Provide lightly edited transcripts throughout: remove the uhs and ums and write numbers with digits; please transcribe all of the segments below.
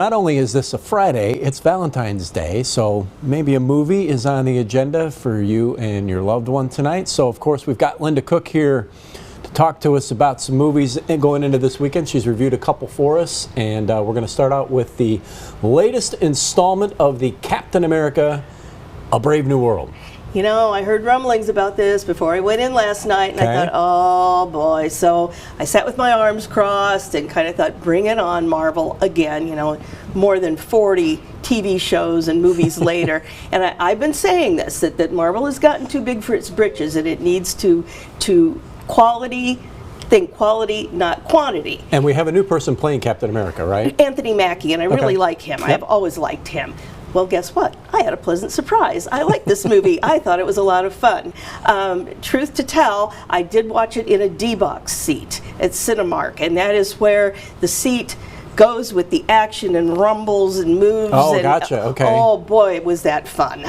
Not only is this a Friday, it's Valentine's Day, so maybe a movie is on the agenda for you and your loved one tonight. So of course we've got Linda Cook here to talk to us about some movies going into this weekend. She's reviewed a couple for us, and we're going to start out with the latest installment of the Captain America: A Brave New World. You know, I heard rumblings about this before I went in last night, and I thought, oh boy. So I sat with my arms crossed and kind of thought, bring it on, Marvel, again. You know, more than 40 TV shows and movies later. And I've been saying this, that Marvel has gotten too big for its britches, and it needs to think quality, not quantity. And we have a new person playing Captain America, right? Anthony Mackie, and I really like him. Yep. I've always liked him. Well, guess what? I had a pleasant surprise. I liked this movie. I thought it was a lot of fun. Truth to tell, I did watch it in a D-Box seat at Cinemark, and that is where the seat goes with the action and rumbles and moves. Oh, and, gotcha. Okay. Oh boy, was that fun.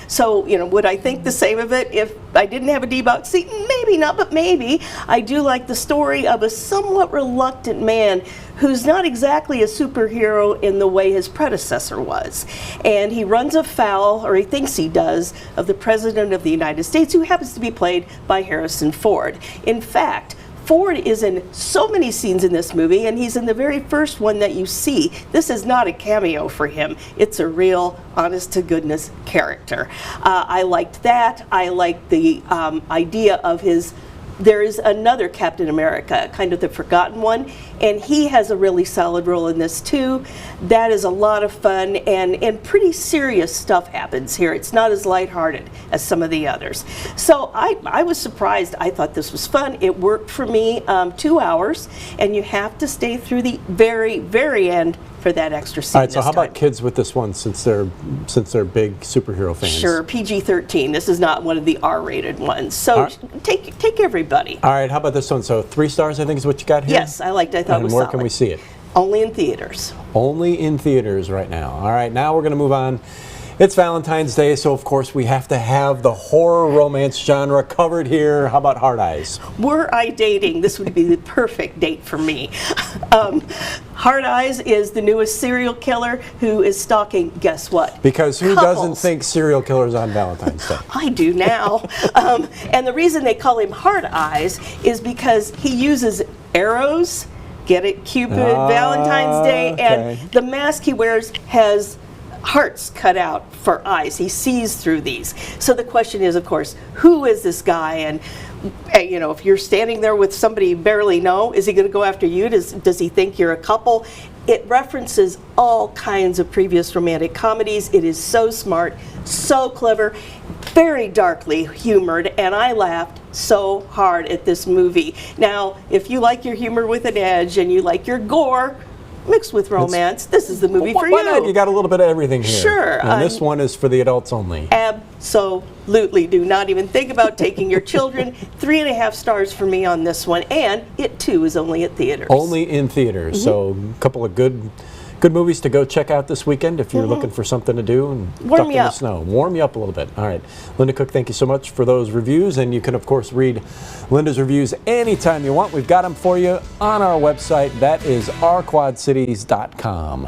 So, you know, would I think the same of it if I didn't have a D-Box seat? Maybe not, but maybe. I do like the story of a somewhat reluctant man who's not exactly a superhero in the way his predecessor was. And he runs afoul, or he thinks he does, of the President of the United States, who happens to be played by Harrison Ford. In fact, Ford is in so many scenes in this movie, and he's in the very first one that you see. This is not a cameo for him. It's a real, honest-to-goodness character. I liked that. I liked the idea of his... There is another Captain America, kind of the forgotten one, and he has a really solid role in this too. That is a lot of fun, and pretty serious stuff happens here. It's not as lighthearted as some of the others. So I was surprised. I thought this was fun. It worked for me. 2 hours, and you have to stay through the very, very end for that extra scene. All right, so how about kids with this one, since they're big superhero fans? Sure, PG-13. This is not one of the R-rated ones. So take everybody. All right, how about this one? So 3 stars, I think, is what you got here? Yes, I liked it. I thought it was solid. And where can we see it? Only in theaters. Only in theaters right now. All right, now we're going to move on. It's Valentine's Day, so of course we have to have the horror romance genre covered here. How about Hard Eyes? Were I dating, this would be the perfect date for me. Hard Eyes is the newest serial killer who is stalking, guess what? Because who doesn't think serial killers on Valentine's Day? I do now. And the reason they call him Hard Eyes is because he uses arrows, get it, Cupid, Valentine's Day, and the mask he wears has hearts cut out for eyes. He sees through these. So the question is, of course, who is this guy? And you know, if you're standing there with somebody you barely know, is he going to go after you? Does he think you're a couple? It references all kinds of previous romantic comedies. It is so smart, so clever, very darkly humored, and I laughed so hard at this movie. Now, if you like your humor with an edge and you like your gore mixed with romance, this is the movie for you. Why not? You got a little bit of everything here. Sure. And this one is for the adults only. Absolutely. Do not even think about taking your children. 3.5 stars for me on this one. And it too is only at theaters. Only in theaters. So a couple of good movies to go check out this weekend if you're looking for something to do and duck in the snow. Warm you up a little bit. All right. Linda Cook, thank you so much for those reviews. And you can, of course, read Linda's reviews anytime you want. We've got them for you on our website. That is ourquadcities.com.